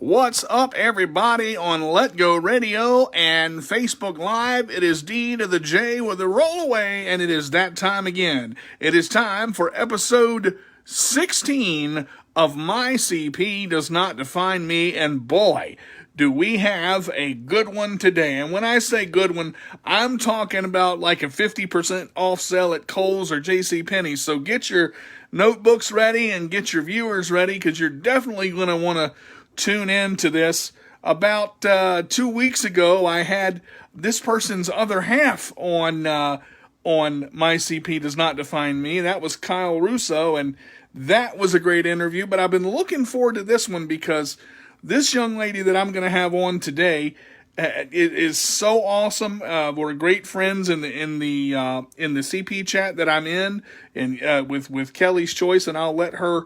What's up, everybody, on Let Go Radio and Facebook Live? It is D to the J with a rollaway, and it is that time again. It is time for episode 16 of My CP Does Not Define Me, and boy, do we have a good one today. And when I say good one, I'm talking about like a 50% off sale at Kohl's or JCPenney. So get your notebooks ready and get your viewers ready, because you're definitely going to want to tune in to this. About 2 weeks ago, I had this person's other half on My CP Does Not Define Me. That was Kyle Russo, and that was a great interview. But I've been looking forward to this one because this young lady that I'm going to have on today is so awesome. We're great friends in the CP chat that I'm in, and with Kelly's Choice, and I'll let her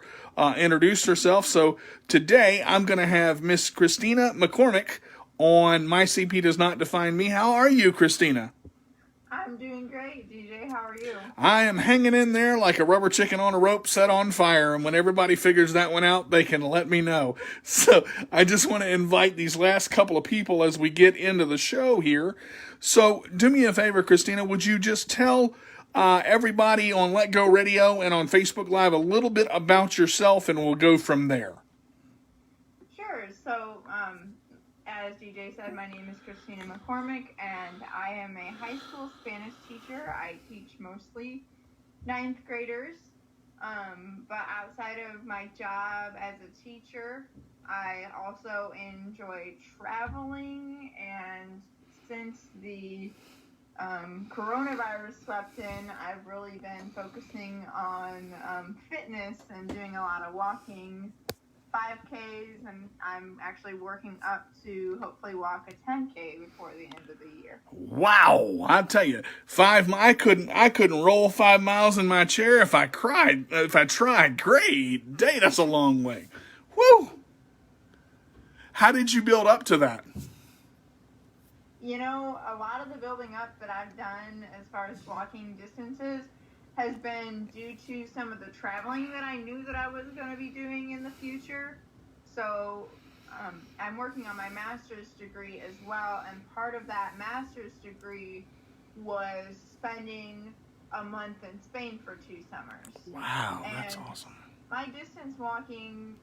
introduce herself. So today I'm going to have Miss Kristina McCormick on My CP Does Not Define Me. How are you, Kristina? I'm doing great, DJ. How are you? I am hanging in there like a rubber chicken on a rope set on fire, and when everybody figures that one out, they can let me know. So I just want to invite these last couple of people as we get into the show here. So do me a favor, Kristina, would you just tell everybody on Let Go Radio and on Facebook Live a little bit about yourself, and we'll go from there. Sure. So, as DJ said, my name is Kristina McCormick, and I am a high school Spanish teacher. I teach mostly 9th graders, but outside of my job as a teacher, I also enjoy traveling, and since the coronavirus swept in, I've really been focusing on fitness and doing a lot of walking, 5Ks, and I'm actually working up to hopefully walk a 10K before the end of the year. Wow, I tell you, I couldn't roll 5 miles in my chair if I tried. Great day, that's a long way. Woo! How did you build up to that? You know, a lot of the building up that I've done as far as walking distances has been due to some of the traveling that I knew that I was going to be doing in the future. So I'm working on my master's degree as well, and part of that master's degree was spending a month in Spain for 2 summers. Wow, that's awesome. My distance walking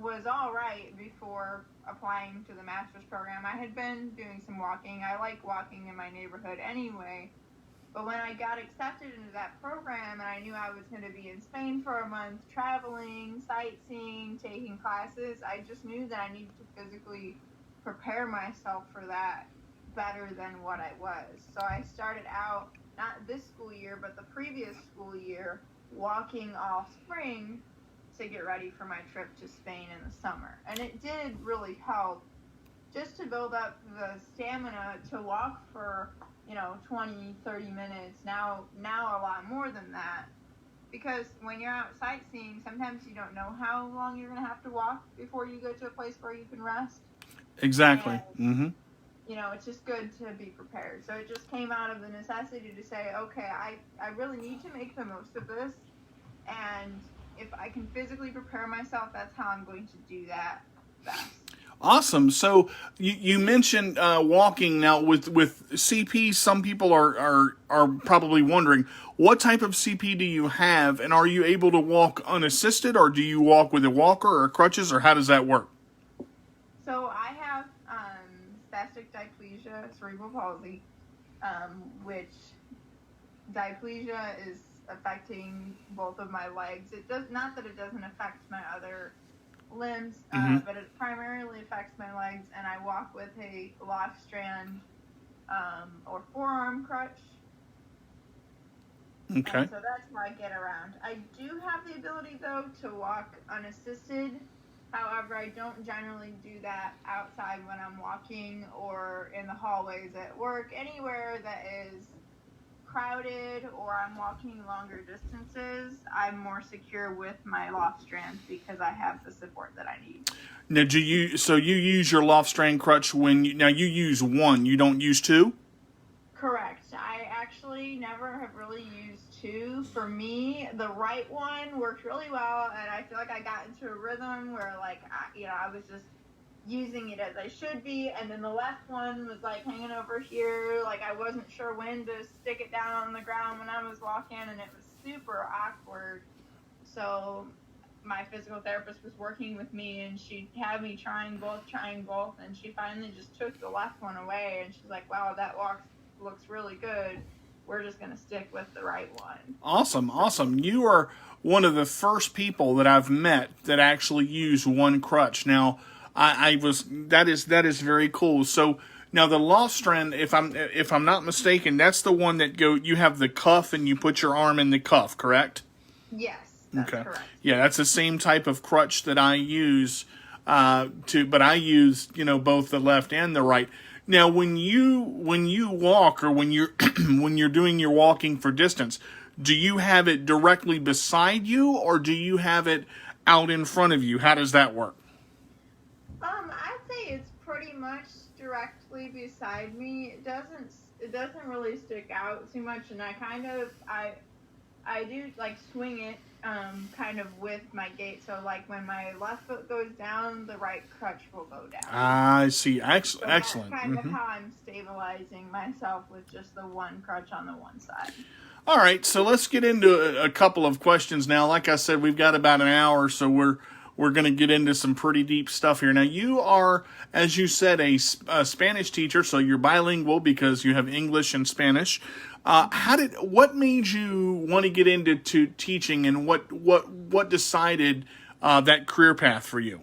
was all right before applying to the master's program. I had been doing some walking. I like walking in my neighborhood anyway. But when I got accepted into that program and I knew I was going to be in Spain for a month, traveling, sightseeing, taking classes, I just knew that I needed to physically prepare myself for that better than what I was. So I started out, not this school year, but the previous school year, walking all spring to get ready for my trip to Spain in the summer. And it did really help just to build up the stamina to walk for 20, 30 minutes, now a lot more than that. Because when you're out sightseeing, sometimes you don't know how long you're going to have to walk before you go to a place where you can rest. Exactly. And, it's just good to be prepared. So it just came out of the necessity to say, okay, I really need to make the most of this. And if I can physically prepare myself, that's how I'm going to do that best. Awesome. So you mentioned walking. Now with CP, some people are probably wondering, what type of CP do you have, and are you able to walk unassisted, or do you walk with a walker or crutches, or how does that work? So I have spastic diplegia, cerebral palsy, which diplegia is affecting both of my legs. It does not that it doesn't affect my other limbs, but it primarily affects my legs, and I walk with a loft strand or forearm crutch. Okay. And so that's how I get around. I do have the ability, though, to walk unassisted. However, I don't generally do that outside when I'm walking or in the hallways at work, anywhere that is crowded or I'm walking longer distances. I'm more secure with my loft strand because I have the support that I need. Now, you use your loft strand crutch when you use one, you don't use two? Correct. I actually never have really used two. For me, the right one worked really well, and I feel like I got into a rhythm where I was just using it as I should be, and then the left one was like hanging over here, like I wasn't sure when to stick it down on the ground when I was walking, and it was super awkward. So my physical therapist was working with me, and she had me trying both, and she finally just took the left one away, and she's like, wow, that looks really good. We're just going to stick with the right one. Awesome. You are one of the first people that I've met that actually use one crutch. Now, that is very cool. So now the Lostran, if I'm not mistaken, that's the one that you have the cuff and you put your arm in the cuff, correct? Yes, that's correct. Yeah, that's the same type of crutch that I use but I use, both the left and the right. Now, when you walk, or when you're when you're doing your walking for distance, do you have it directly beside you, or do you have it out in front of you? How does that work? I'd say it's pretty much directly beside me. It doesn't really stick out too much, and I do like swing it kind of with my gait. So like when my left foot goes down, the right crutch will go down. I see. So Excellent. that's kind of how I'm stabilizing myself with just the one crutch on the one side. All right, so let's get into a couple of questions now. Like I said, we've got about an hour, so we're going to get into some pretty deep stuff here. Now, you are, as you said, a Spanish teacher, so you're bilingual because you have English and Spanish. What made you want to get into teaching, and what decided that career path for you?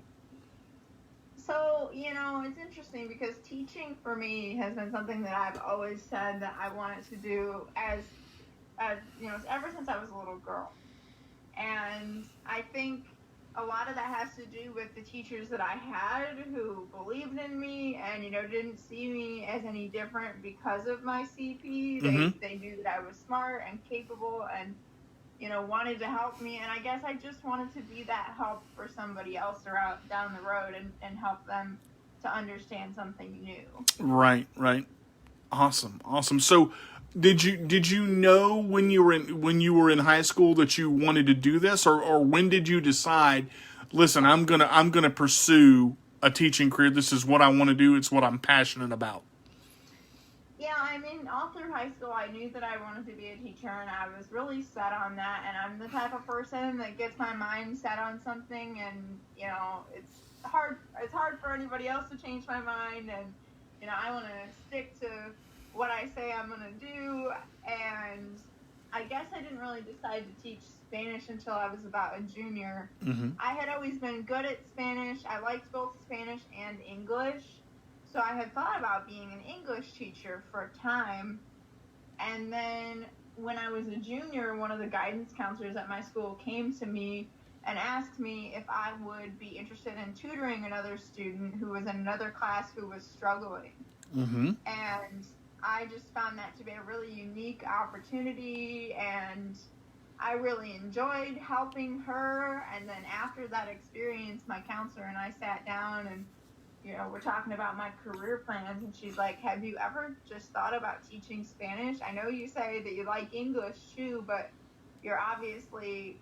So, it's interesting because teaching for me has been something that I've always said that I wanted to do as ever since I was a little girl. And I think a lot of that has to do with the teachers that I had who believed in me and, didn't see me as any different because of my CP. They knew that I was smart and capable and, wanted to help me. And I guess I just wanted to be that help for somebody else down the road and help them to understand something new. Right. Awesome. So did you know when you were in high school that you wanted to do this, or when did you decide, listen, I'm gonna pursue a teaching career. This is what I want to do. It's what I'm passionate about. Yeah, all through high school, I knew that I wanted to be a teacher, and I was really set on that. And I'm the type of person that gets my mind set on something, and it's hard for anybody else to change my mind. And I want to stick to what I say I'm going to do. And I guess I didn't really decide to teach Spanish until I was about a junior. Mm-hmm. I had always been good at Spanish. I liked both Spanish and English. So I had thought about being an English teacher for a time. And then when I was a junior, one of the guidance counselors at my school came to me and asked me if I would be interested in tutoring another student who was in another class who was struggling. Mm-hmm. And I just found that to be a really unique opportunity, and I really enjoyed helping her. And then after that experience, my counselor and I sat down and, we're talking about my career plans, and she's like, have you ever just thought about teaching Spanish? I know you say that you like English too, but you're obviously,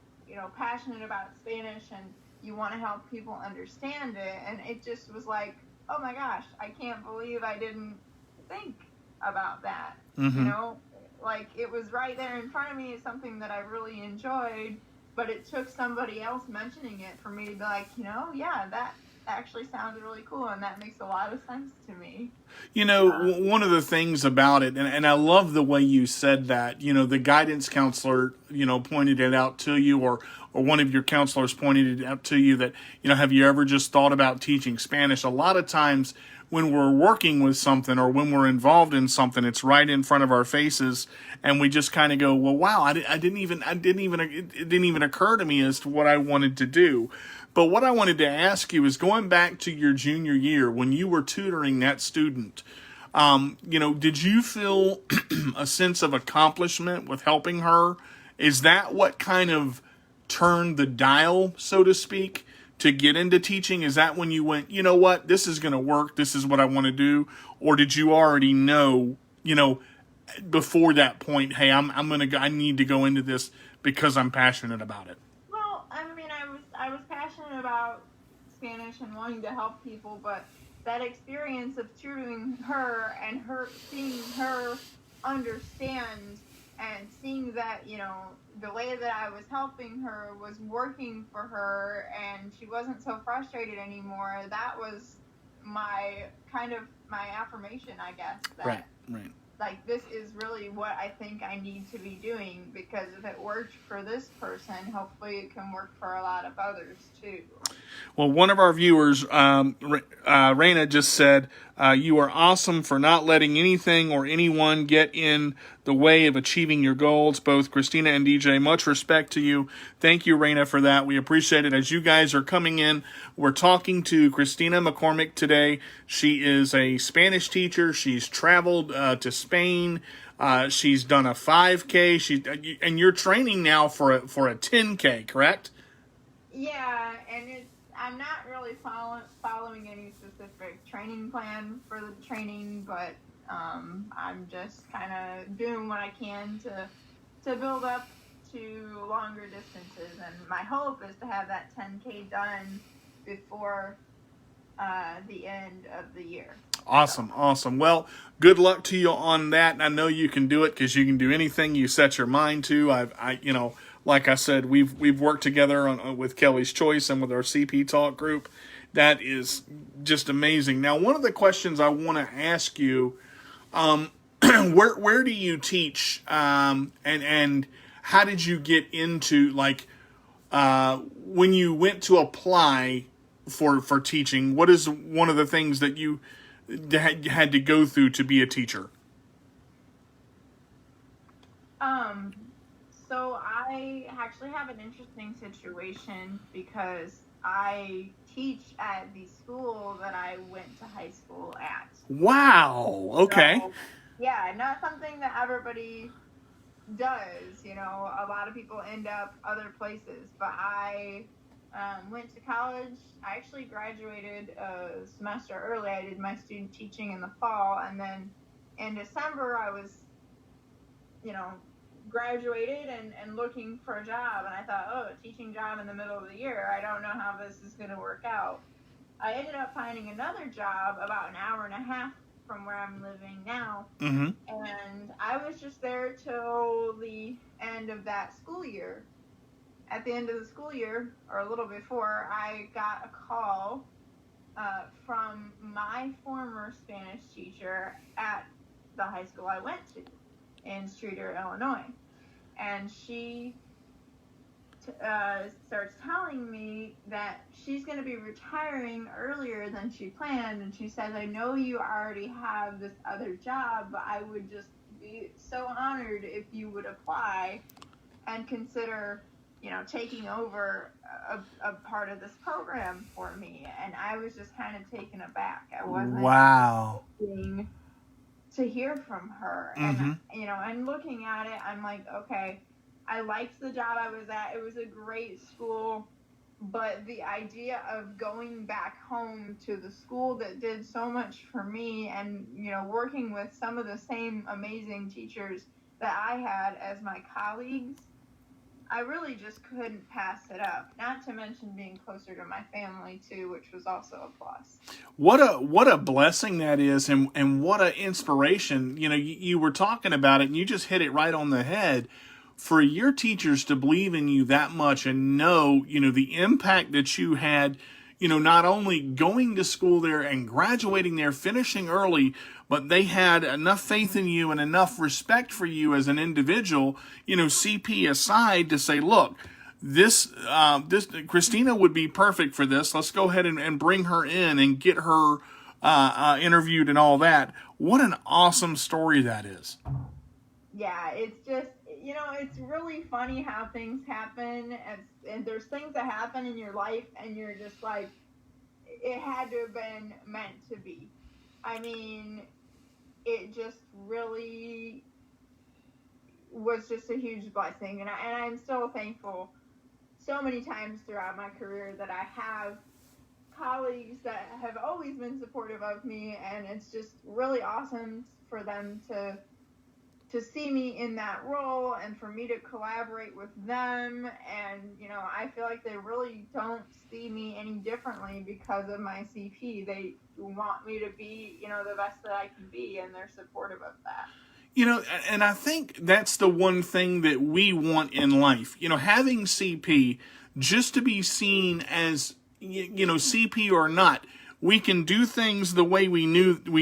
passionate about Spanish and you want to help people understand it. And it just was like, oh my gosh, I can't believe I didn't think about that. Mm-hmm. Like it was right there in front of me. It's something that I really enjoyed, but it took somebody else mentioning it for me to be like, yeah, that actually sounds really cool, and that makes a lot of sense to me. One of the things about it, and I love the way you said that, the guidance counselor, pointed it out to you, or one of your counselors pointed it out to you that, have you ever just thought about teaching Spanish? A lot of times when we're working with something or when we're involved in something, it's right in front of our faces, and we just kind of go, well, wow, it didn't even occur to me as to what I wanted to do. But what I wanted to ask you is, going back to your junior year when you were tutoring that student, did you feel a sense of accomplishment with helping her? Is that what kind of turned the dial, so to speak, to get into teaching? Is that when you went, you know what, this is going to work, this is what I want to do? Or did you already know, before that point, hey, I need to go into this because I'm passionate about it? Well, I was passionate about Spanish and wanting to help people, but that experience of tutoring her and her seeing her understand and seeing that, you know, the way that I was helping her was working for her and she wasn't so frustrated anymore, that was my kind of my affirmation, I guess, that Right. like this is really what I think I need to be doing, because if it worked for this person, hopefully it can work for a lot of others too. Well, one of our viewers, Raina, just said, you are awesome for not letting anything or anyone get in the way of achieving your goals. Both Kristina and DJ, much respect to you. Thank you, Raina, for that. We appreciate it. As you guys are coming in, we're talking to Kristina McCormick today. She is a Spanish teacher. She's traveled to Spain. She's done a 5K. And you're training now for a 10K, correct? Yeah, and I'm not really following any specific training plan for the training, but I'm just kind of doing what I can to build up to longer distances, and my hope is to have that 10K done before the end of the year. Awesome. Well, good luck to you on that. I know you can do it because you can do anything you set your mind to. Like I said, we've worked together with Kelly's Choice and with our CP Talk group. That is just amazing. Now, one of the questions I want to ask you, where do you teach, and how did you get into, like, when you went to apply for teaching? What is one of the things that you had to go through to be a teacher? So I actually have an interesting situation because I teach at the school that I went to high school at. Wow. Okay. So, yeah, not something that everybody does. You know, a lot of people end up other places, but I went to college. I actually graduated a semester early. I did my student teaching in the fall, and then in December I was, you know, graduated and looking for a job, and I thought, oh, a teaching job in the middle of the year, I don't know how this is going to work out. I ended up finding another job about an hour and a half from where I'm living now, Mm-hmm. and I was just there till the end of that school year. At the end of the school year, or a little before, I got a call from my former Spanish teacher at the high school I went to in Streator, Illinois. And she starts telling me that she's going to be retiring earlier than she planned. And she says, I know you already have this other job, but I would just be so honored if you would apply and consider, you know, taking over a part of this program for me. And I was just kind of taken aback. I wasn't expecting to hear from her. Mm-hmm. And, you know, and looking at it, I'm like, okay, I liked the job I was at. It was a great school. But the idea of going back home to the school that did so much for me and, you know, working with some of the same amazing teachers that I had as my colleagues, I really just couldn't pass it up. Not to mention being closer to my family too, which was also a plus. What a blessing that is, and what an inspiration. You know, you were talking about it, and you just hit it right on the head. For your teachers to believe in you that much and know, you know, the impact that you had, you know, not only going to school there and graduating there, finishing early, but they had enough faith in you and enough respect for you as an individual, you know, CP aside, to say, look, this Kristina would be perfect for this. Let's go ahead and bring her in and get her interviewed and all that. What an awesome story that is. Yeah, it's just, you know, it's really funny how things happen, and there's things that happen in your life and you're just like, it had to have been meant to be. I mean, it just really was just a huge blessing, and I'm so thankful so many times throughout my career that I have colleagues that have always been supportive of me, and it's just really awesome for them to to see me in that role and for me to collaborate with them. And, I feel like they really don't see me any differently because of my CP. They want me to be, the best that I can be, and they're supportive of that. And I think that's the one thing that we want in life. Having CP, just to be seen as, CP or not, we can do things the way we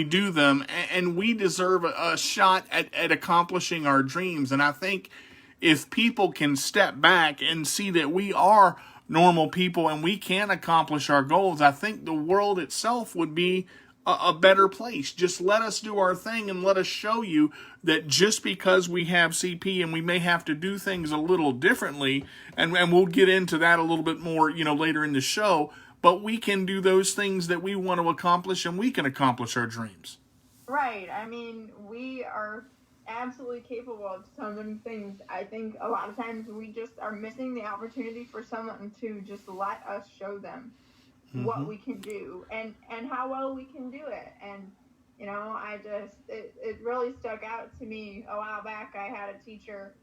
do them, and we deserve a shot at accomplishing our dreams. And I think if people can step back and see that we are normal people and we can accomplish our goals, I think the world itself would be a better place. Just let us do our thing and let us show you that just because we have CP and we may have to do things a little differently, and we'll get into that a little bit more, later in the show, but we can do those things that we want to accomplish, and we can accomplish our dreams. Right. I mean, we are absolutely capable of so many things. I think a lot of times we just are missing the opportunity for someone to just let us show them what we can do and how well we can do it. And, it really stuck out to me a while back. I had a teacher,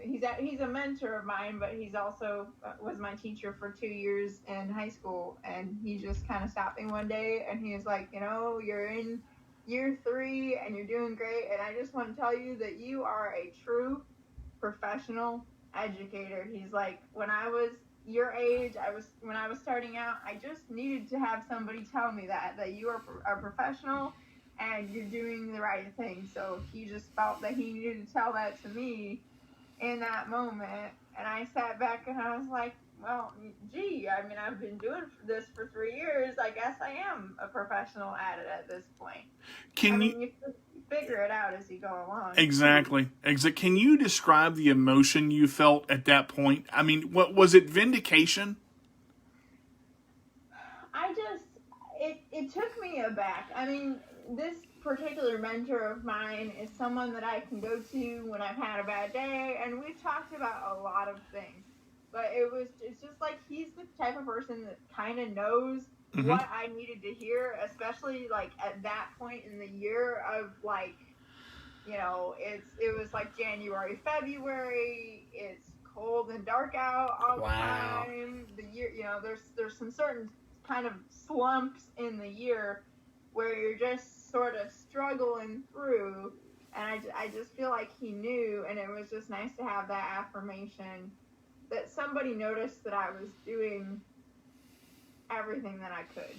he's a mentor of mine, but he's also was my teacher for 2 years in high school. And he just kind of stopped me one day and he was like, you're in year 3 and you're doing great. And I just want to tell you that you are a true professional educator. He's like, when I was your age, when I was starting out, I just needed to have somebody tell me that you are a professional and you're doing the right thing. So he just felt that he needed to tell that to me in that moment. And I sat back and I was like, well, gee, I mean, I've been doing this for 3 years. I guess I am a professional at it at this point. You figure it out as you go along. Exactly. Can you describe the emotion you felt at that point? I mean, what was it? Vindication? It took me aback. I mean, this particular mentor of mine is someone that I can go to when I've had a bad day, and we've talked about a lot of things. But it's just like he's the type of person that kind of knows what I needed to hear, especially like at that point in the year of like, it was like January, February, it's cold and dark out all the time. The year, there's some certain kind of slumps in the year where you're just sort of struggling through. And I just feel like he knew, and it was just nice to have that affirmation that somebody noticed that I was doing everything that I could.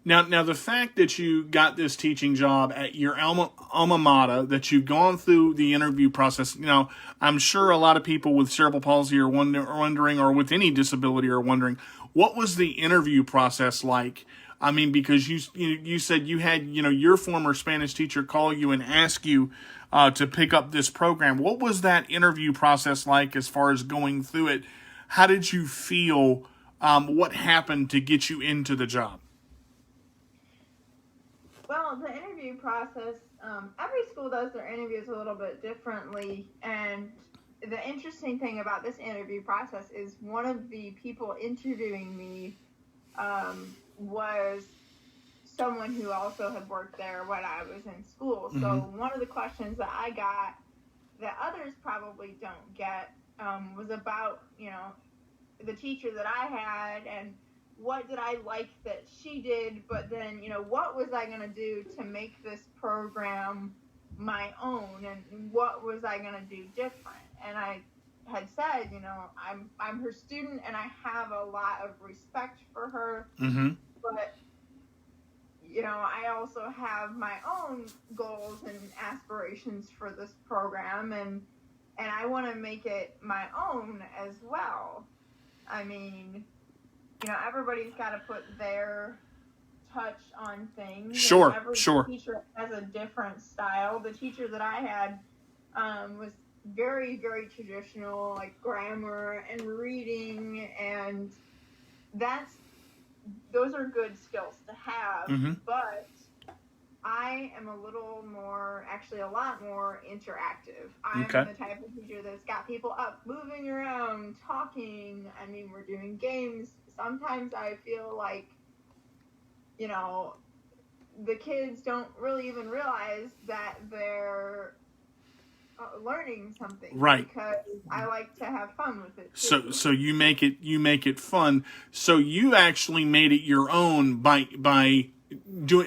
Now, the fact that you got this teaching job at your alma mater, that you've gone through the interview process, I'm sure a lot of people with cerebral palsy are wondering, or with any disability are wondering, what was the interview process like? I mean, because you said you had, your former Spanish teacher call you and ask you to pick up this program. What was that interview process like as far as going through it? How did you feel? What happened to get you into the job? Well, the interview process, every school does their interviews a little bit differently. And the interesting thing about this interview process is one of the people interviewing me was someone who also had worked there when I was in school. So one of the questions that I got that others probably don't get was about, the teacher that I had and what did I like that she did, but then, what was I going to do to make this program my own, and what was I going to do different? And I had said, I'm her student and I have a lot of respect for her, but, I also have my own goals and aspirations for this program, and I want to make it my own as well. I mean, everybody's got to put their touch on things. Sure. Every teacher has a different style. The teacher that I had was very, very traditional, like grammar and reading, and those are good skills to have, but I am a lot more interactive. I'm the type of teacher that's got people up, moving around, talking. I mean, we're doing games. Sometimes I feel like, the kids don't really even realize that they're learning something. Right. Because I like to have fun with it too. So you make it fun. So you actually made it your own by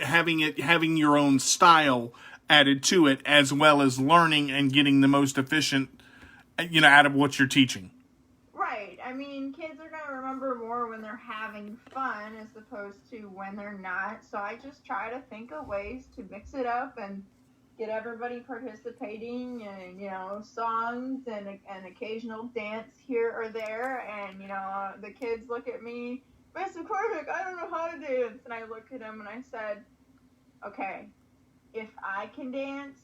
having your own style added to it, as well as learning and getting the most efficient, out of what you're teaching. Right. I mean, kids are going to remember more when they're having fun as opposed to when they're not. So I just try to think of ways to mix it up and get everybody participating and, songs and an occasional dance here or there. And, the kids look at me, Miss McCormick, I don't know how to dance. And I look at them and I said, okay, if I can dance,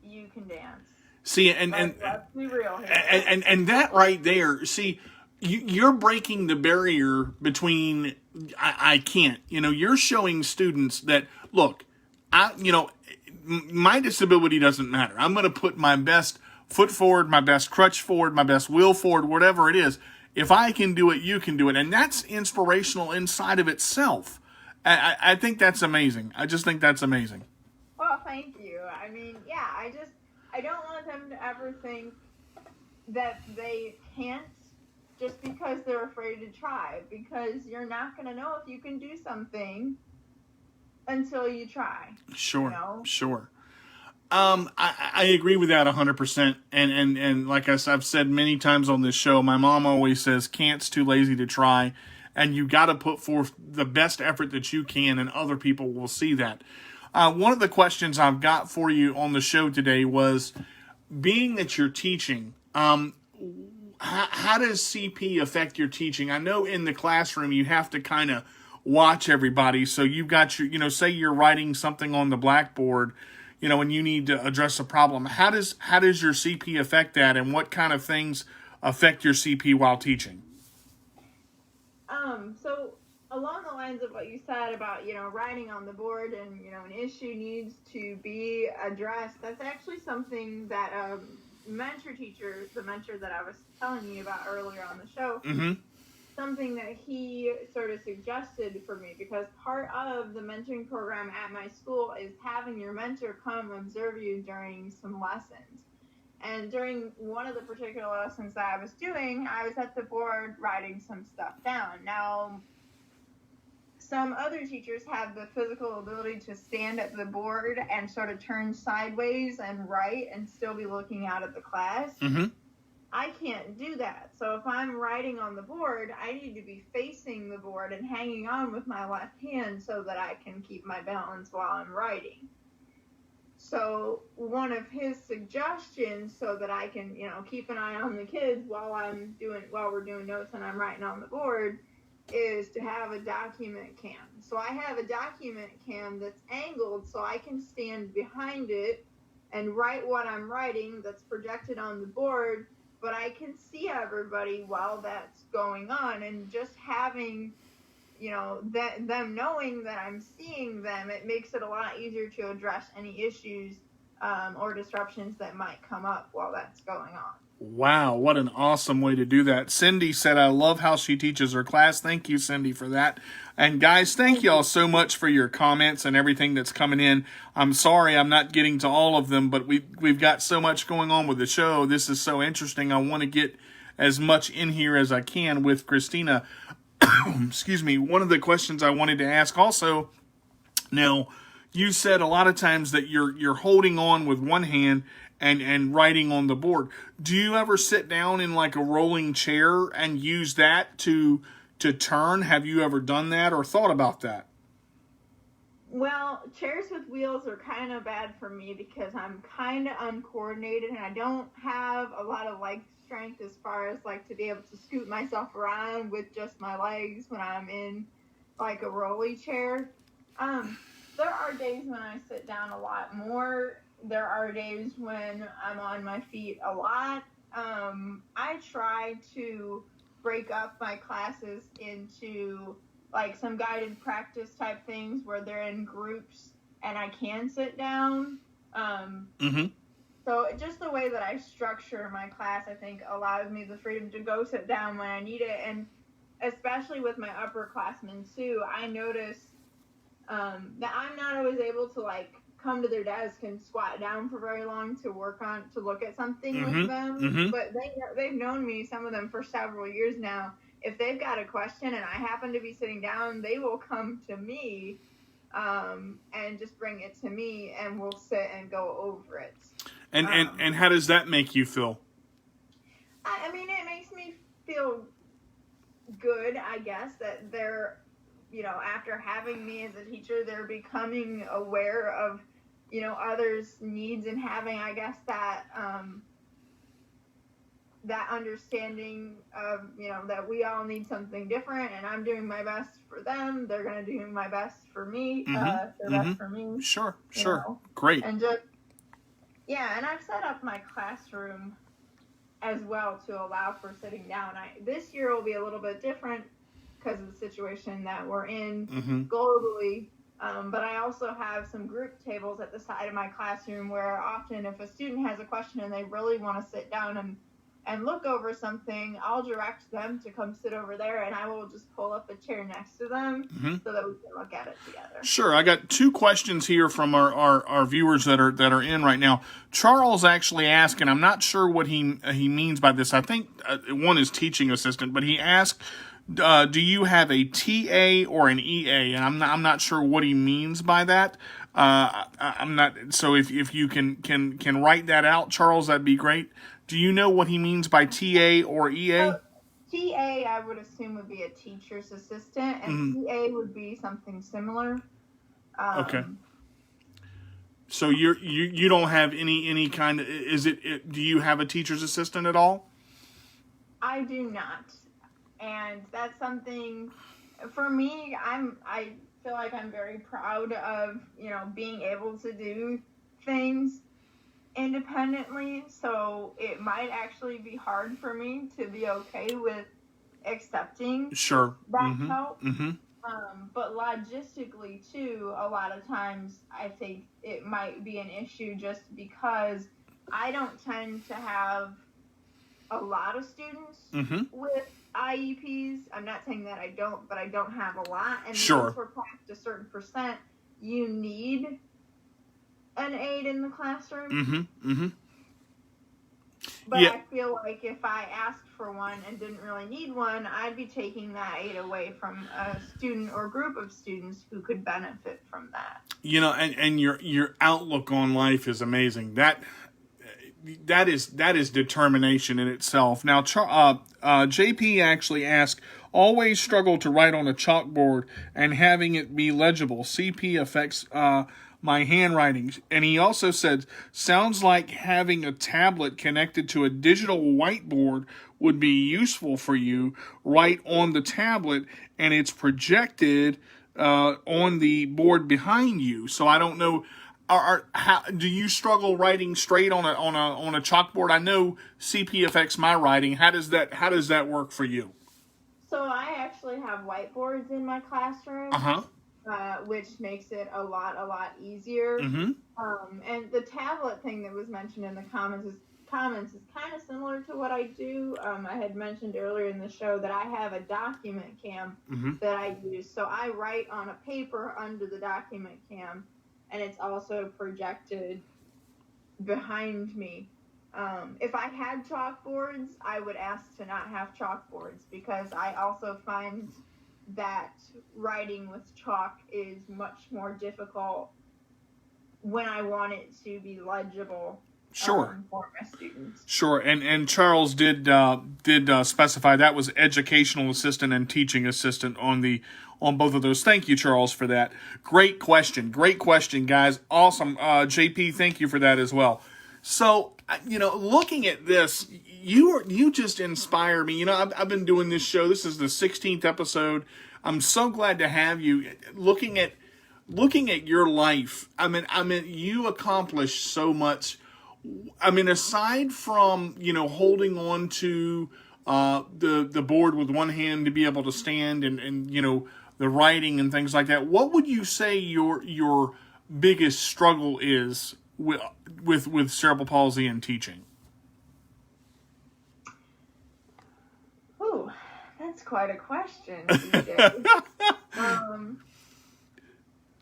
you can dance. See, and let's be real here. And that right there, see, you're breaking the barrier between I can't. You're showing students that, look, my disability doesn't matter. I'm going to put my best foot forward, my best crutch forward, my best will forward, whatever it is. If I can do it, you can do it. And that's inspirational inside of itself. I think that's amazing. I just think that's amazing. Well, thank you. I mean, yeah, I don't want them to ever think that they can't just because they're afraid to try, because you're not going to know if you can do something until you try. Sure, sure. I agree with that 100%. And like I've said many times on this show, my mom always says, can't's too lazy to try. And you got to put forth the best effort that you can, and other people will see that. One of the questions I've got for you on the show today was, being that you're teaching, how does CP affect your teaching? I know in the classroom you have to kind of watch everybody. So you've got your, say you're writing something on the blackboard, and you need to address a problem. How does your CP affect that, and what kind of things affect your CP while teaching? So along the lines of what you said about, writing on the board and, an issue needs to be addressed, that's actually something that mentor teacher, the mentor that I was telling you about earlier on the show, something that he sort of suggested for me, because part of the mentoring program at my school is having your mentor come observe you during some lessons. And during one of the particular lessons that I was doing, I was at the board writing some stuff down. Now, some other teachers have the physical ability to stand at the board and sort of turn sideways and write and still be looking out at the class. I can't do that. So if I'm writing on the board, I need to be facing the board and hanging on with my left hand so that I can keep my balance while I'm writing. So one of his suggestions, so that I can, keep an eye on the kids while we're doing notes and I'm writing on the board, is to have a document cam. So I have a document cam that's angled so I can stand behind it and write what I'm writing that's projected on the board, but I can see everybody while that's going on. And just having, them knowing that I'm seeing them, it makes it a lot easier to address any issues or disruptions that might come up while that's going on. Wow, what an awesome way to do that. Cindy said, I love how she teaches her class. Thank you, Cindy, for that. And guys, thank you all so much for your comments and everything that's coming in. I'm sorry I'm not getting to all of them, but we've got so much going on with the show. This is so interesting. I want to get as much in here as I can with Kristina. Excuse me. One of the questions I wanted to ask also, now, you said a lot of times that you're holding on with one hand and writing on the board. Do you ever sit down in like a rolling chair and use that to turn? Have you ever done that or thought about that? Well, chairs with wheels are kind of bad for me because I'm kind of uncoordinated and I don't have a lot of leg strength as far as like to be able to scoot myself around with just my legs when I'm in like a rolly chair. There are days when I sit down a lot more. There are days when I'm on my feet a lot. I try to break up my classes into like some guided practice type things where they're in groups and I can sit down. So just the way that I structure my class, I think, allows me the freedom to go sit down when I need it. And especially with my upperclassmen too, I notice that I'm not always able to like come to their desk and squat down for very long to look at something with them. But they've known me, some of them, for several years now. If they've got a question and I happen to be sitting down, they will come to me and just bring it to me, and we'll sit and go over it. And how does that make you feel? I mean, it makes me feel good, I guess, that they're, after having me as a teacher, they're becoming aware of, others' needs, and having, I guess, that that understanding of, that we all need something different, and I'm doing my best for them. They're going to do my best for me. Their best for me. Sure. Great. And just, and I've set up my classroom as well to allow for sitting down. This year will be a little bit different because of the situation that we're in globally. But I also have some group tables at the side of my classroom where often if a student has a question and they really want to sit down and look over something, I'll direct them to come sit over there, and I will just pull up a chair next to them so that we can look at it together. Sure. I got two questions here from our viewers that are in right now. Charles actually asked, and I'm not sure what he means by this. I think one is teaching assistant, but he asked, do you have a TA or an EA? And I'm not sure what he means by that. I'm not. So if you can write that out, Charles, that'd be great. Do you know what he means by TA or EA? TA, I would assume, would be a teacher's assistant, and TA would be something similar. Okay. So you don't have any kind of, do you have a teacher's assistant at all? I do not. And that's something, for me, I feel like I'm very proud of, being able to do things independently. So it might actually be hard for me to be okay with accepting that help. But logistically, too, a lot of times I think it might be an issue just because I don't tend to have a lot of students with IEPs. I'm not saying that I don't, but I don't have a lot. And once we're past a certain percent, you need an aide in the classroom. But I feel like if I asked for one and didn't really need one, I'd be taking that aide away from a student or group of students who could benefit from that. And your outlook on life is amazing. That is determination in itself. Now, JP actually asked, always struggle to write on a chalkboard and having it be legible. CP affects my handwriting. And he also said, sounds like having a tablet connected to a digital whiteboard would be useful for you. Write on the tablet and it's projected on the board behind you. So I don't know. How do you struggle writing straight on a chalkboard? I know CP affects my writing. How does that work for you? So I actually have whiteboards in my classroom, which makes it a lot easier. And the tablet thing that was mentioned in the comments is kind of similar to what I do. I had mentioned earlier in the show that I have a document cam that I use. So I write on a paper under the document cam, and it's also projected behind me. If I had chalkboards, I would ask to not have chalkboards, because I also find that writing with chalk is much more difficult when I want it to be legible. For my students. Sure, and Charles did specify that was educational assistant and teaching assistant on both of those. Thank you, Charles, for that. Great question, guys. Awesome, JP. Thank you for that as well. So, looking at this, you just inspire me. I've been doing this show. This is the 16th episode. I'm so glad to have you. Looking at your life, I mean, you accomplished so much. I mean, aside from, holding on to the board with one hand to be able to stand and the writing and things like that, what would you say your biggest struggle is with cerebral palsy and teaching? Ooh, that's quite a question, DJ.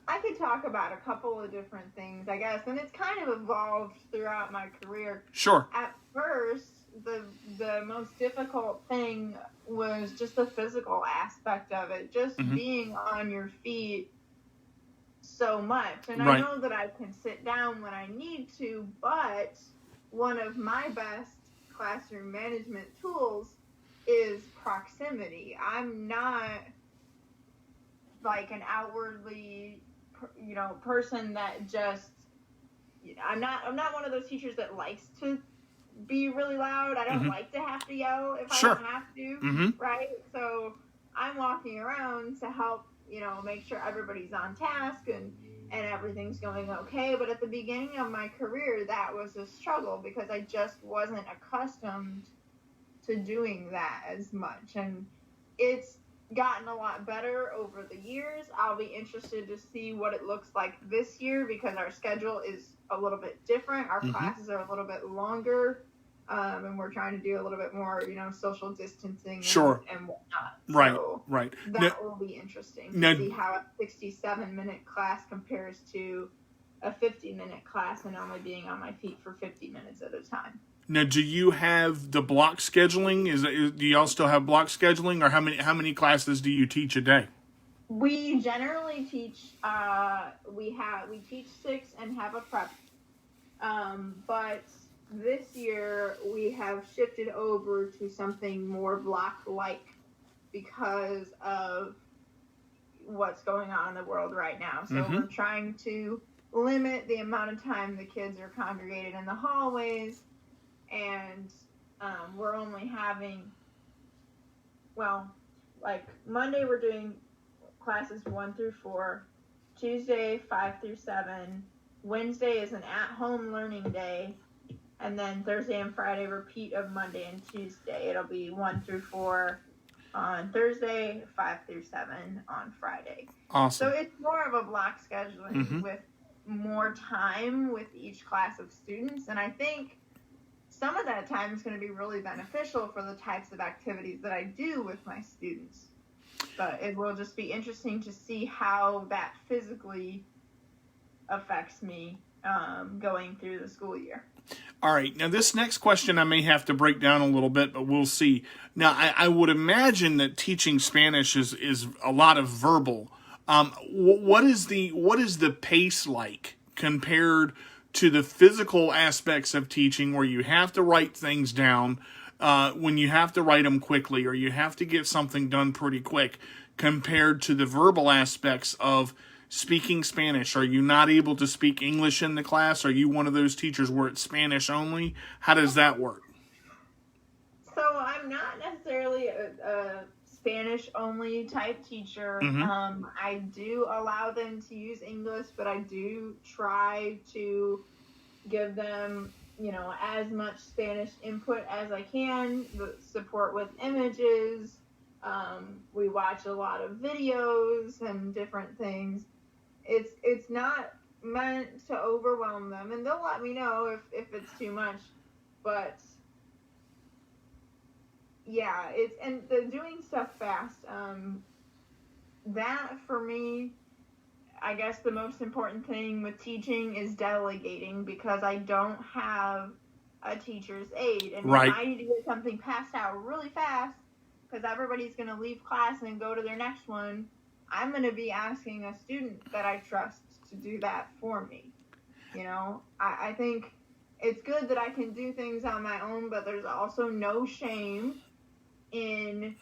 I could talk about a couple of different things, I guess, and it's kind of evolved throughout my career. Sure. At first, the most difficult thing was just the physical aspect of it, just being on your feet so much. And I know that I can sit down when I need to, but one of my best classroom management tools is proximity. I'm not like an outwardly, person that just, I'm not one of those teachers that likes to be really loud. I don't like to have to yell if I don't have to, right? So I'm walking around to help, make sure everybody's on task and everything's going okay. But at the beginning of my career, that was a struggle because I just wasn't accustomed to doing that as much. And it's gotten a lot better over the years. I'll be interested to see what it looks like this year because our schedule is a little bit different. Our classes are a little bit longer, and we're trying to do a little bit more, social distancing and whatnot. Right. That will be interesting to see how a 67-minute class compares to a 50-minute class and only being on my feet for 50 minutes at a time. Now, do you have the block scheduling? Do y'all still have block scheduling, or how many classes do you teach a day? We generally teach. We teach 6 and have a prep. But this year we have shifted over to something more block-like because of what's going on in the world right now. So we're trying to limit the amount of time the kids are congregated in the hallways. And we're only having, Monday we're doing classes 1 through 4, Tuesday 5 through 7, Wednesday is an at-home learning day, and then Thursday and Friday repeat of Monday and Tuesday. It'll be 1 through 4 on Thursday, 5 through 7 on Friday. Awesome. So it's more of a block scheduling with more time with each class of students, and I think some of that time is going to be really beneficial for the types of activities that I do with my students. But it will just be interesting to see how that physically affects me going through the school year. All right. Now, this next question I may have to break down a little bit, but we'll see. Now, I would imagine that teaching Spanish is a lot of verbal. What is the pace like compared to the physical aspects of teaching where you have to write things down when you have to write them quickly or you have to get something done pretty quick compared to the verbal aspects of speaking Spanish? Are you not able to speak English in the class? Are you one of those teachers where it's Spanish only? How does that work? So I'm not necessarily a Spanish only type teacher. I do allow them to use English, but I do try to give them, as much Spanish input as I can, support with images. We watch a lot of videos and different things. It's not meant to overwhelm them, and they'll let me know if it's too much, but yeah, and the doing stuff fast. That for me, I guess the most important thing with teaching is delegating because I don't have a teacher's aide, and if I need to get something passed out really fast because everybody's going to leave class and go to their next one, I'm going to be asking a student that I trust to do that for me. I think it's good that I can do things on my own, but there's also no shame in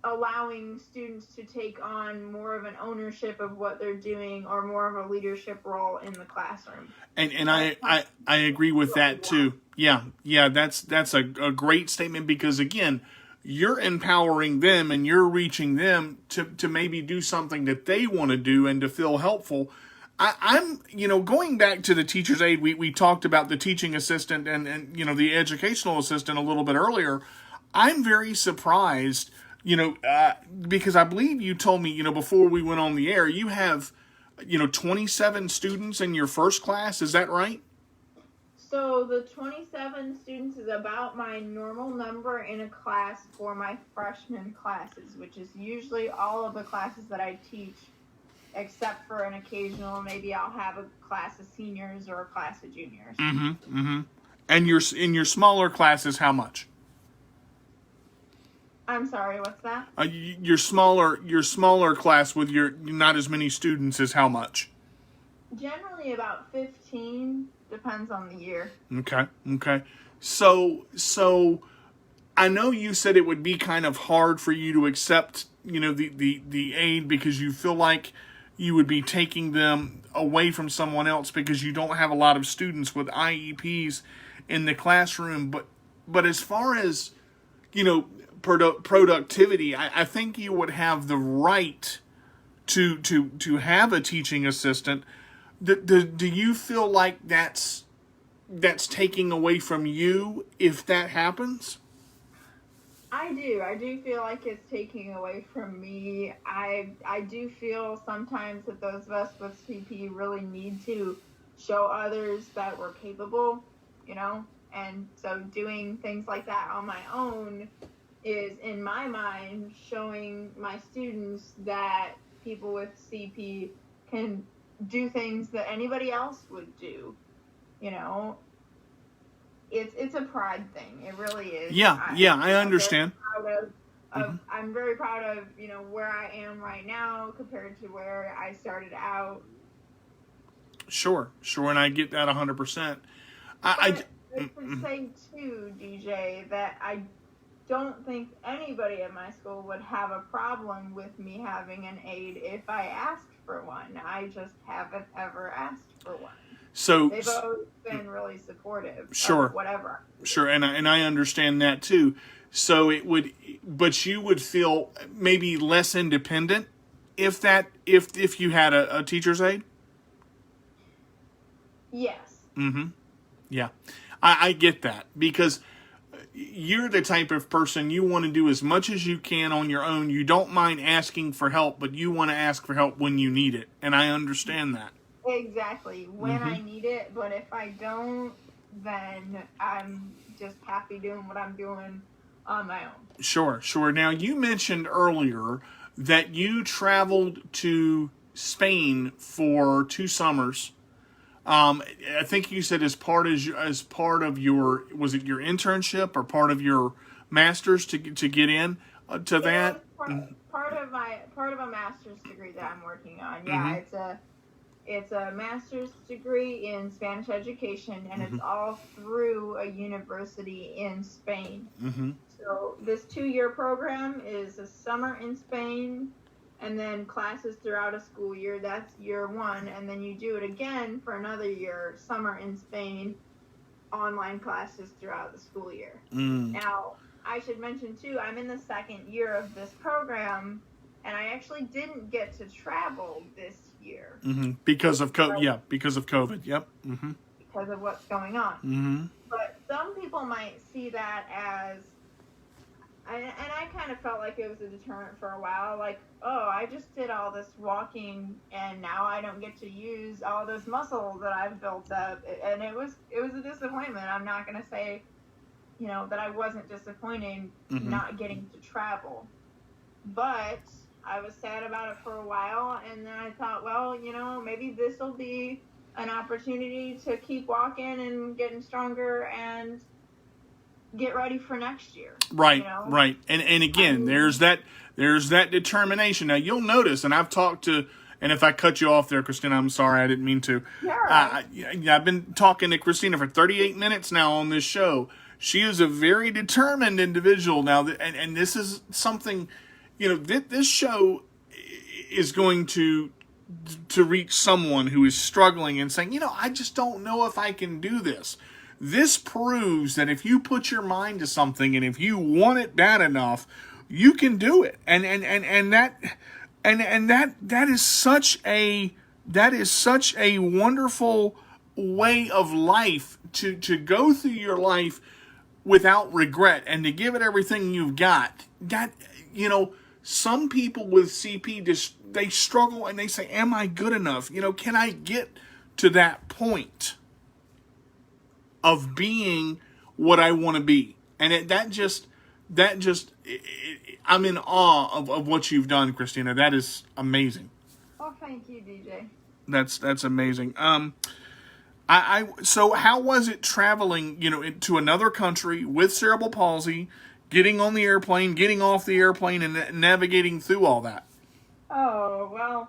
allowing students to take on more of an ownership of what they're doing or more of a leadership role in the classroom. And I agree with that too. Yeah, that's a great statement because again, you're empowering them and you're reaching them to maybe do something that they want to do and to feel helpful. I'm going back to the teacher's aide, we talked about the teaching assistant and the educational assistant a little bit earlier. I'm very surprised, because I believe you told me, before we went on the air, you have, 27 students in your first class. Is that right? So the 27 students is about my normal number in a class for my freshman classes, which is usually all of the classes that I teach except for an occasional, maybe I'll have a class of seniors or a class of juniors. And in your smaller classes, how much? I'm sorry, what's that? Your smaller class with your not as many students is how much? Generally about 15, depends on the year. Okay. So I know you said it would be kind of hard for you to accept, the aid because you feel like you would be taking them away from someone else because you don't have a lot of students with IEPs in the classroom. But as far as, productivity, I think you would have the right to have a teaching assistant. Do you feel like that's taking away from you if that happens? I do feel like it's taking away from me. I do feel sometimes that those of us with CP really need to show others that we're capable, and so doing things like that on my own is, in my mind, showing my students that people with CP can do things that anybody else would do, It's a pride thing. It really is. I understand. I'm very proud of, where I am right now compared to where I started out. Sure, and I get that 100%. I would say too, DJ, that I don't think anybody at my school would have a problem with me having an aide if I asked for one. I just haven't ever asked for one. So they've always been really supportive. Sure. Of whatever. Sure, and I understand that too. So but you would feel maybe less independent if you had a teacher's aide? Yes. Yeah. I get that because you're the type of person you want to do as much as you can on your own. You don't mind asking for help, but you want to ask for help when you need it. And I understand that. Exactly. When I need it, but if I don't, then I'm just happy doing what I'm doing on my own. Sure. Now, you mentioned earlier that you traveled to Spain for 2 summers. I think you said as part of your, was it your internship or part of your master's to get in to that? Part of a master's degree that I'm working on. Yeah, it's a master's degree in Spanish education, and it's all through a university in Spain. So this 2-year program is a summer in Spain, and then classes throughout a school year. That's year 1, and then you do it again for another year, summer in Spain, online classes throughout the school year. Now, I should mention too, I'm in the 2nd year of this program, and I actually didn't get to travel this year. Because of COVID. Because of COVID. Yep. Because of what's going on. But some people might see that as, and I kind of felt like it was a deterrent for a while. Like, oh, I just did all this walking, and now I don't get to use all this muscle that I've built up. And it was a disappointment. I'm not going to say, that I wasn't disappointed not getting to travel. But I was sad about it for a while, and then I thought, well, maybe this will be an opportunity to keep walking and getting stronger and get ready for next year. Right. And again, there's that determination. Now, you'll notice, and I've talked to, and if I cut you off there, Kristina, I'm sorry, I didn't mean to. Yeah. I've been talking to Kristina for 38 minutes now on this show. She is a very determined individual now, and this is something... this show is going to reach someone who is struggling and saying, I just don't know if I can do this. This proves that if you put your mind to something and if you want it bad enough, you can do it. And that is such a wonderful way of life to go through your life without regret and to give it everything you've got. That, some people with CP they struggle and they say, am I good enough? Can I get to that point of being what I want to be? And I'm in awe of what you've done, Kristina. That is amazing. Oh, thank you, DJ. That's amazing. So how was it traveling, to another country with cerebral palsy, getting on the airplane, getting off the airplane, and navigating through all that? Oh, well,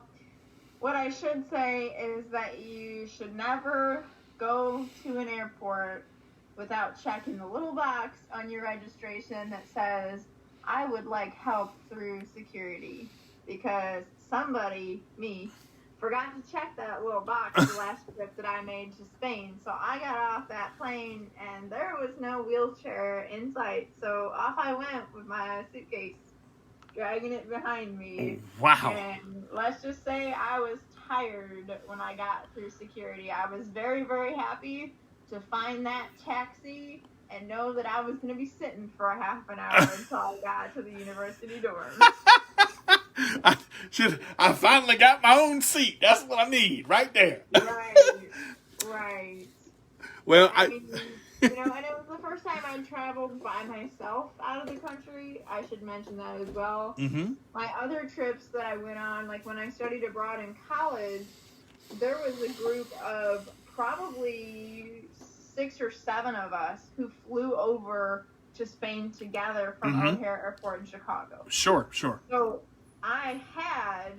what I should say is that you should never go to an airport without checking the little box on your registration that says, I would like help through security. Because somebody, me, forgot to check that little box the last trip that I made to Spain. So I got off that plane and there was no wheelchair in sight. So off I went with my suitcase, dragging it behind me. Wow. And let's just say I was tired when I got through security. I was very, very happy to find that taxi and know that I was going to be sitting for a half an hour until I got to the university dorm. I finally got my own seat. That's what I need right there. Right. Well, I mean, and it was the first time I traveled by myself out of the country. I should mention that as well. Mm-hmm. My other trips that I went on, like when I studied abroad in college, there was a group of probably 6 or 7 of us who flew over to Spain together from O'Hare Airport in Chicago. Sure. So I had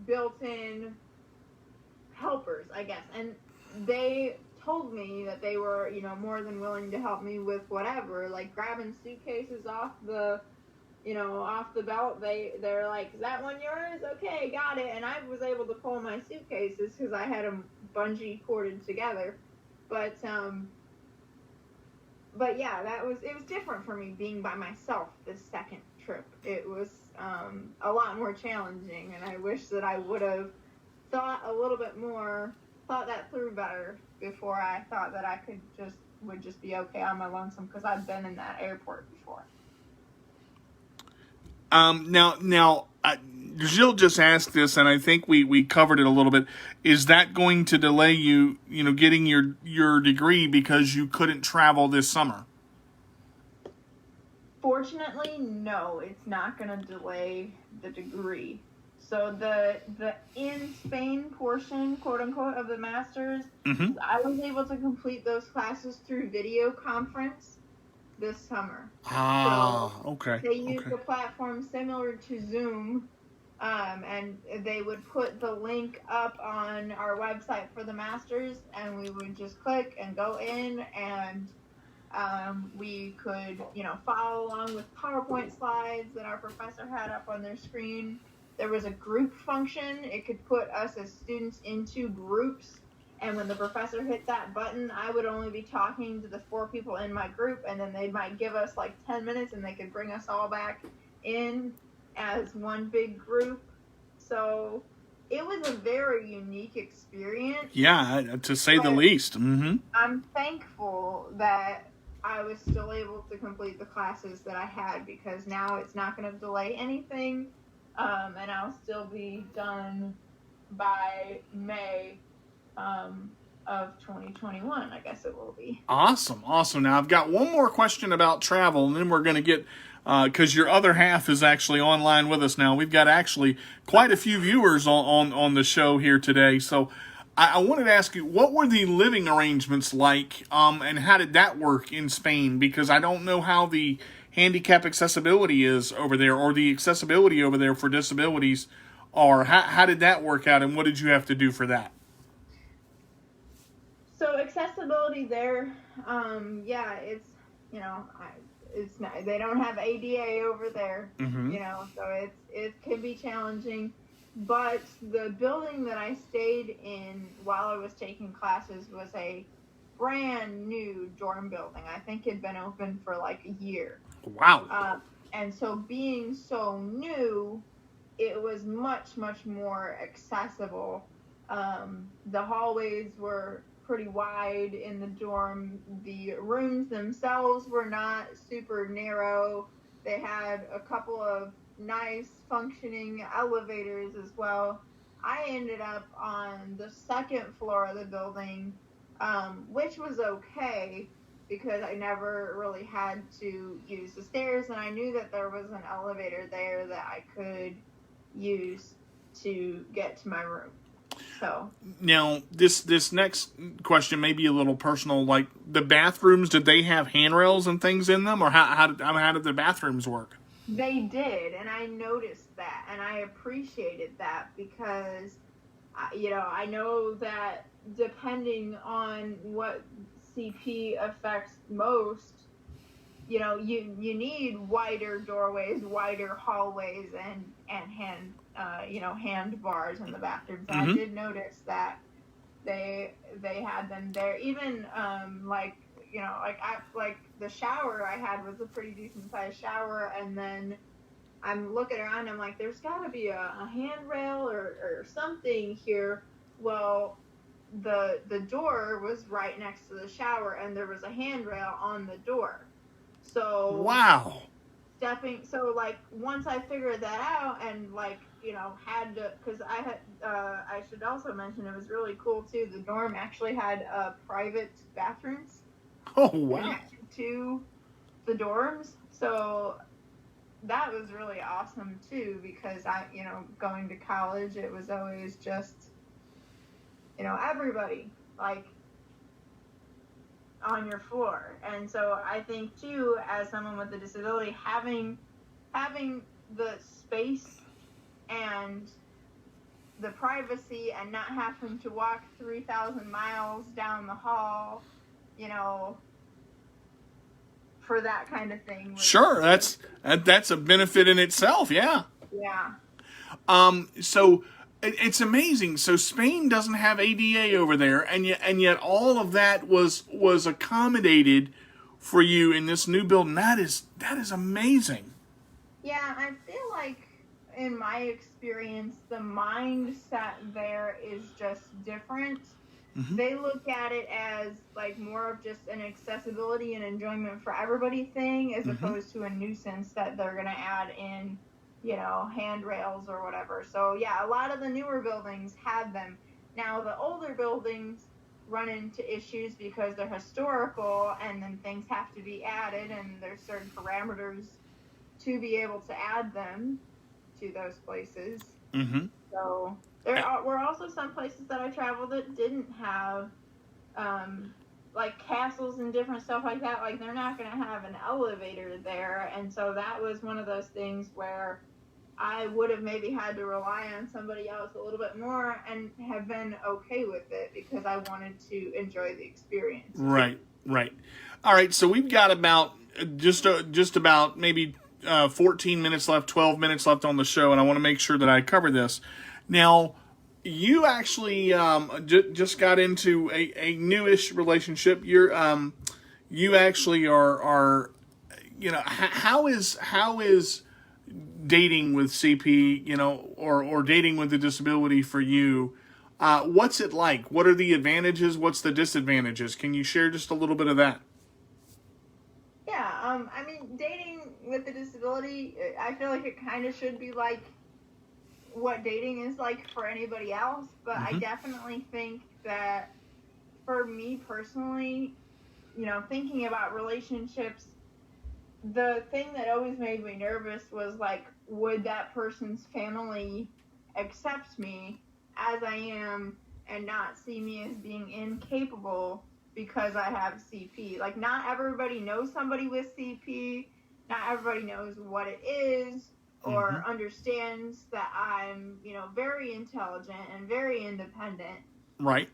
built-in helpers, I guess, and they told me that they were, more than willing to help me with whatever, like grabbing suitcases off the belt. They're like, is that one yours? Okay, got it. And I was able to pull my suitcases because I had them bungee corded together. But yeah, it was different for me being by myself this second trip. It was a lot more challenging, and I wish that I would have thought that through better before I thought that I would just be okay on my lonesome, because I've been in that airport before. Now, Jill just asked this, and I think we covered it a little bit. Is that going to delay you, getting your degree because you couldn't travel this summer? Fortunately, no, it's not going to delay the degree. So the in Spain portion, quote unquote, of the master's, I was able to complete those classes through video conference this summer. Okay. They used a platform similar to Zoom, and they would put the link up on our website for the masters, and we would just click and go in, and we could, follow along with PowerPoint slides that our professor had up on their screen. There was a group function. It could put us as students into groups. And when the professor hit that button, I would only be talking to the 4 people in my group, and then they might give us like 10 minutes and they could bring us all back in as one big group. So it was a very unique experience. Yeah, to say the least. I'm thankful that I was still able to complete the classes that I had, because now it's not going to delay anything, and I'll still be done by May of 2021, I guess it will be. Awesome. Now, I've got one more question about travel, and then we're going to get, because your other half is actually online with us now. We've got actually quite a few viewers on the show here today. So I wanted to ask you, what were the living arrangements like, and how did that work in Spain? Because I don't know how the handicap accessibility is over there, or the accessibility over there for disabilities, or how did that work out, and what did you have to do for that? So accessibility there, it's not, they don't have ADA over there, so it can be challenging. But the building that I stayed in while I was taking classes was a brand new dorm building. I think it had been open for like a year. Wow. And so being so new, it was much, much more accessible. The hallways were pretty wide in the dorm. The rooms themselves were not super narrow. They had a couple of nice functioning elevators as well. I ended up on the 2nd floor of the building, which was okay because I never really had to use the stairs, and I knew that there was an elevator there that I could use. to get to my room. So now this next question may be a little personal. Like the bathrooms, did they have handrails and things in them, or how did the bathrooms work? they did, and I noticed that, and I appreciated that because, I know that depending on what CP affects most, you need wider doorways, wider hallways, and hand bars in the bathrooms. Mm-hmm. I did notice that they had them there. Even like the shower I had was a pretty decent sized shower, and then I'm looking around. I'm like, there's got to be a handrail or something here. Well, the door was right next to the shower, and there was a handrail on the door. So Wow. Once I figured that out and had to, because I should also mention it was really cool too. The dorm actually had private bathrooms. Oh wow. To the dorms, so that was really awesome too, because going to college, it was always just everybody on your floor. And so I think too, as someone with a disability, having the space and the privacy and not having to walk 3,000 miles down the hall, for that kind of thing. Sure, that's a benefit in itself. Yeah. Yeah. So it's amazing. So Spain doesn't have ADA over there, and yet all of that was accommodated for you in this new building. That is amazing. Yeah, I feel like in my experience, the mindset there is just different. Mm-hmm. They look at it as more of just an accessibility and enjoyment for everybody thing, as mm-hmm. opposed to a nuisance that they're going to add in, handrails or whatever. So yeah, a lot of the newer buildings had them. Now the older buildings run into issues because they're historical, and then things have to be added, and there's certain parameters to be able to add them to those places. Mm-hmm. So there were also some places that I traveled that didn't have castles and different stuff like that. They're not going to have an elevator there, and so that was one of those things where I would have maybe had to rely on somebody else a little bit more, and have been okay with it because I wanted to enjoy the experience. Right. All right, so we've got about just about maybe 14 minutes left, 12 minutes left on the show, and I want to make sure that I cover this. Now, you actually just got into a newish relationship. You actually are how is dating with CP, or dating with a disability for you? What's it like? What are the advantages? What's the disadvantages? Can you share just a little bit of that? Yeah, dating with a disability, I feel like it kind of should be like what dating is like for anybody else, but mm-hmm. I definitely think that for me personally, thinking about relationships, the thing that always made me nervous was would that person's family accept me as I am and not see me as being incapable because I have CP. Not everybody knows somebody with CP. Not everybody knows what it is or mm-hmm. understands that I'm, very intelligent and very independent. Right.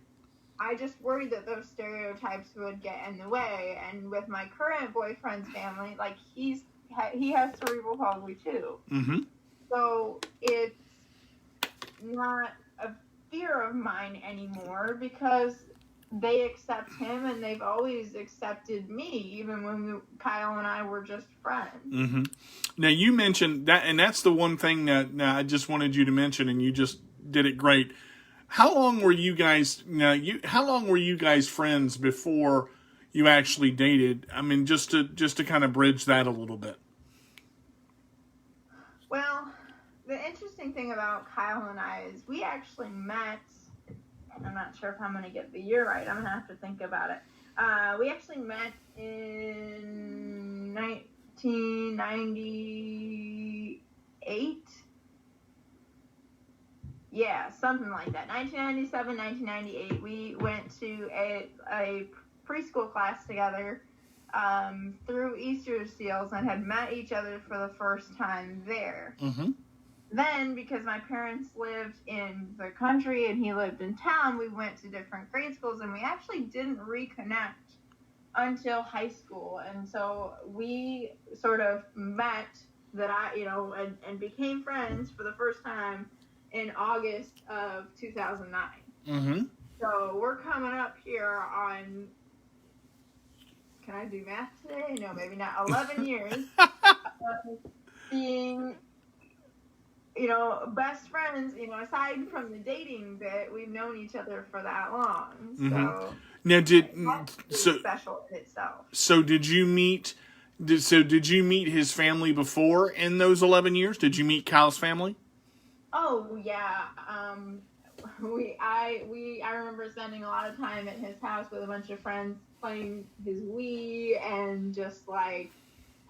I just worried that those stereotypes would get in the way. And with my current boyfriend's family, he has cerebral palsy too. Mm-hmm. So it's not a fear of mine anymore because they accept him, and they've always accepted me, even when Kyle and I were just friends. Mm-hmm. Now, you mentioned that, and that's the one thing that I just wanted you to mention, and you just did it great. How long were you guys friends before you actually dated? Just to kind of bridge that a little bit. Well, the interesting thing about Kyle and I is we actually met, and I'm not sure if I'm going to get the year right. I'm going to have to think about it. We actually met in 1998. Yeah, something like that. 1997, 1998, we went to a preschool class together through Easter seals and had met each other for the first time there. Mm-hmm. Then, because my parents lived in the country and he lived in town, we went to different grade schools, and we actually didn't reconnect until high school. And so we sort of met and became friends for the first time in August of 2009. Mm-hmm. So we're coming up here on, can I do math today? No, maybe not. 11 years of being, best friends. Aside from the dating bit, we've known each other for that long. Mm-hmm. So now, that's special in itself. So did you meet his family before in those 11 years? Did you meet Kyle's family? Oh yeah. I remember spending a lot of time at his house with a bunch of friends playing his Wii and just like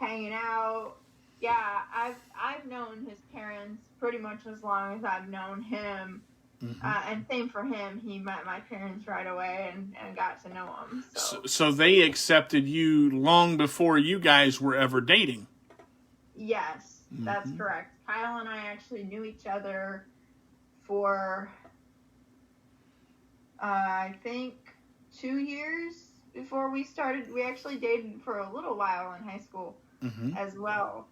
hanging out. Yeah, I've known his parents pretty much as long as I've known him. Mm-hmm. And same for him. He met my parents right away and got to know them. So they accepted you long before you guys were ever dating? Yes, mm-hmm. That's correct. Kyle and I actually knew each other for, I think, 2 years before we started. We actually dated for a little while in high school, mm-hmm. as well.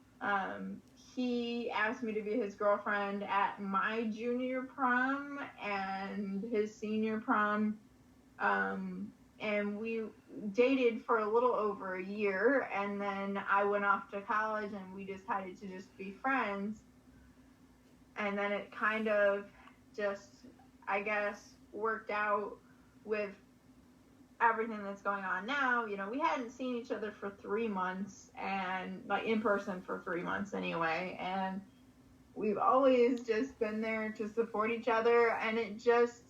He asked me to be his girlfriend at my junior prom and his senior prom. And we dated for a little over a year, and then I went off to college and we decided to just be friends. And then it kind of just, I guess, worked out with everything that's going on now. We hadn't seen each other for 3 months, and like in person for 3 months anyway, and we've always just been there to support each other, and it just,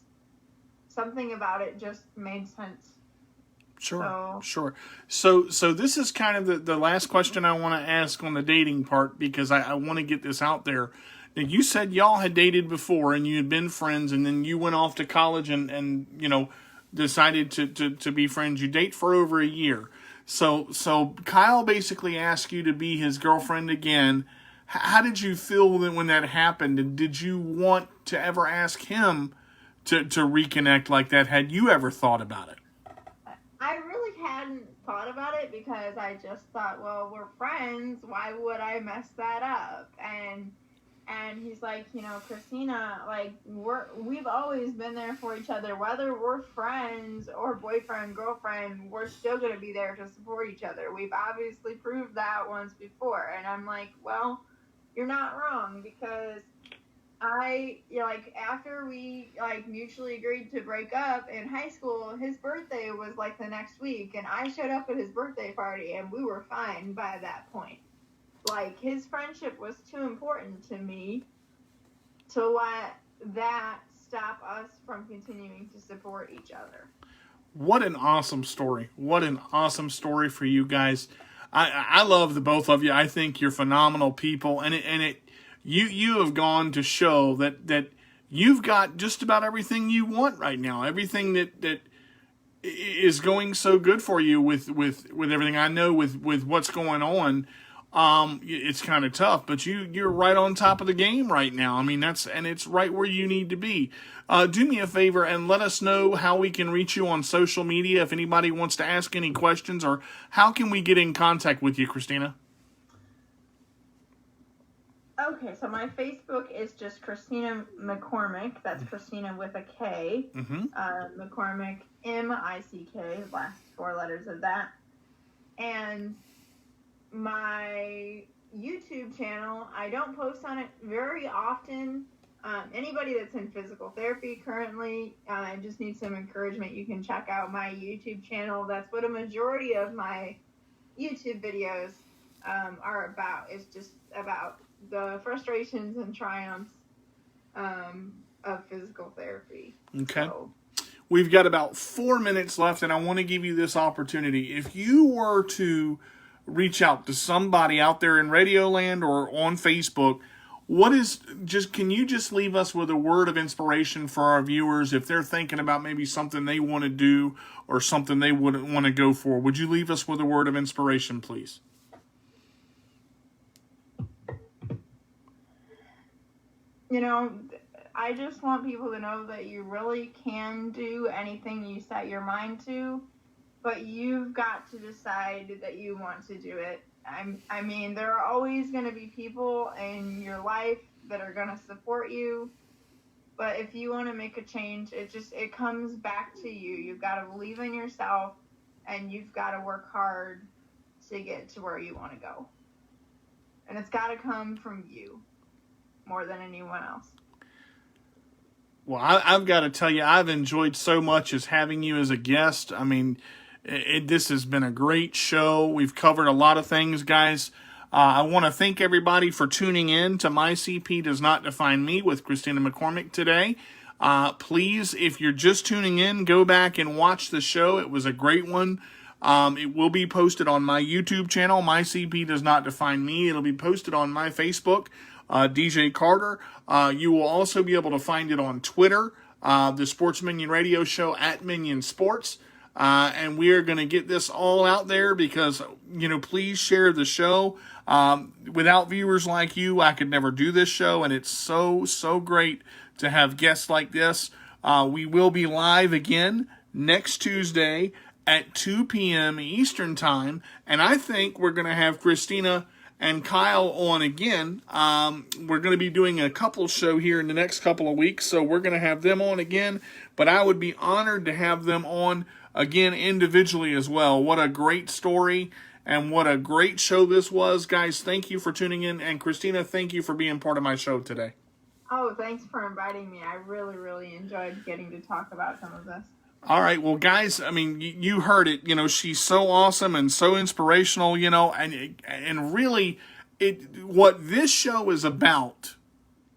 something about it just made sense. Sure. So this is kind of the last question I want to ask on the dating part, because I want to get this out there. Now, you said y'all had dated before and you had been friends, and then you went off to college and decided to be friends. You date for over a year. So Kyle basically asked you to be his girlfriend again. How did you feel when that happened? And did you want to ever ask him to reconnect like that? Had you ever thought about it? I really hadn't thought about it, because I just thought, well, we're friends. Why would I mess that up? And he's like, Kristina, like, we've always been there for each other. Whether we're friends or boyfriend, girlfriend, we're still going to be there to support each other. We've obviously proved that once before. And I'm like, well, you're not wrong, because after we, mutually agreed to break up in high school, his birthday was, the next week. And I showed up at his birthday party, and we were fine by that point. His friendship was too important to me to let that stop us from continuing to support each other. What an awesome story. What an awesome story for you guys. I love the both of you. I think you're phenomenal people. And you have gone to show that you've got just about everything you want right now. Everything that is going so good for you with everything. I know with what's going on. It's kind of tough, but you're right on top of the game right now. I mean, it's right where you need to be. Do me a favor and let us know how we can reach you on social media if anybody wants to ask any questions, or how can we get in contact with you, Kristina? Okay, so my Facebook is just Kristina McCormick. That's Kristina with a K. Mm-hmm. McCormick, M-I-C-K, last 4 letters of that. And my YouTube channel, I don't post on it very often. Anybody that's in physical therapy currently, just need some encouragement, you can check out my YouTube channel. That's what a majority of my YouTube videos are about. It's just about the frustrations and triumphs of physical therapy. Okay. We've got about 4 minutes left, and I want to give you this opportunity. If you were to reach out to somebody out there in Radio Land or on Facebook, can you just leave us with a word of inspiration for our viewers if they're thinking about maybe something they want to do or something they would want to go for? Would you leave us with a word of inspiration, please? You know, I just want people to know that you really can do anything you set your mind to, but you've got to decide that you want to do it. I mean, there are always going to be people in your life that are going to support you, but if you want to make a change, it comes back to you. You've got to believe in yourself, and you've got to work hard to get to where you want to go. And it's got to come from you more than anyone else. Well, I've got to tell you, I've enjoyed so much as having you as a guest. I mean, this has been a great show. We've covered a lot of things, guys. I want to thank everybody for tuning in to My CP Does Not Define Me with Kristina McCormick today. Please, if you're just tuning in, go back and watch the show. It was a great one. It will be posted on my YouTube channel, My CP Does Not Define Me. It'll be posted on my Facebook, DJ Carter. You will also be able to find it on Twitter, the Sports Minion Radio Show at Minion Sports. And we are going to get this all out there because, please share the show. Without viewers like you, I could never do this show, and it's so, so great to have guests like this. We will be live again next Tuesday at 2 p.m. Eastern Time, and I think we're going to have Kristina and Kyle on again. We're going to be doing a couple show here in the next couple of weeks, so we're going to have them on again, but I would be honored to have them on again individually as well. What a great story and what a great show this was. Guys, thank you for tuning in, and Kristina, thank you for being part of my show today. Oh, thanks for inviting me. I really, really enjoyed getting to talk about some of this. All right, well, guys, I mean, you heard it. She's so awesome and so inspirational, and really, what this show is about,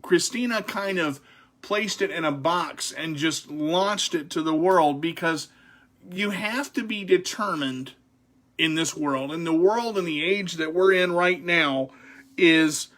Kristina kind of placed it in a box and just launched it to the world, because you have to be determined in this world. And the world and the age that we're in right now is,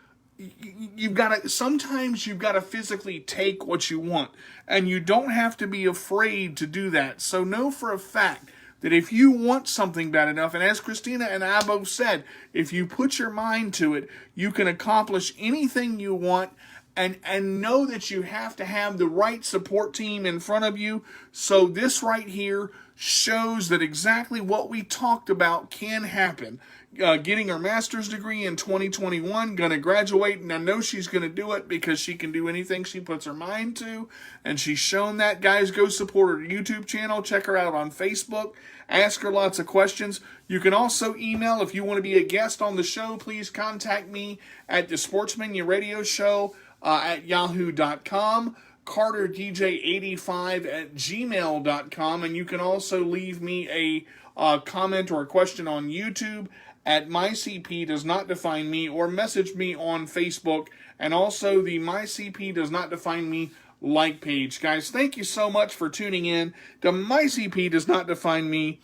sometimes you've got to physically take what you want, and you don't have to be afraid to do that. So know for a fact that if you want something bad enough, and as Kristina and I both said, if you put your mind to it, you can accomplish anything you want. And know that you have to have the right support team in front of you. So this right here shows that exactly what we talked about can happen. Getting her master's degree in 2021, going to graduate, and I know she's going to do it because she can do anything she puts her mind to, and she's shown that. Guys, go support her YouTube channel. Check her out on Facebook. Ask her lots of questions. You can also email if you want to be a guest on the show. Please contact me at the Sports Minion Radio Show at yahoo.com, CarterDJ85 at gmail.com, and you can also leave me a comment or a question on YouTube at My CP Does Not Define Me, or message me on Facebook, and also the My CP Does Not Define Me like page. Guys, thank you so much for tuning in to My CP Does Not Define Me.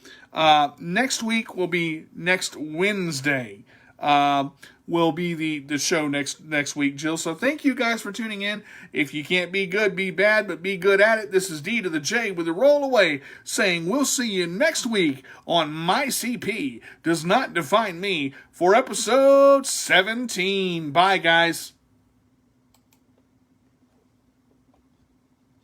Next week will be next Wednesday. Will be the show next week, Jill. So thank you guys for tuning in. If you can't be good, be bad, but be good at it. This is D to the J with a roll away, saying we'll see you next week on My CP Does Not Define Me for episode 17. Bye, guys.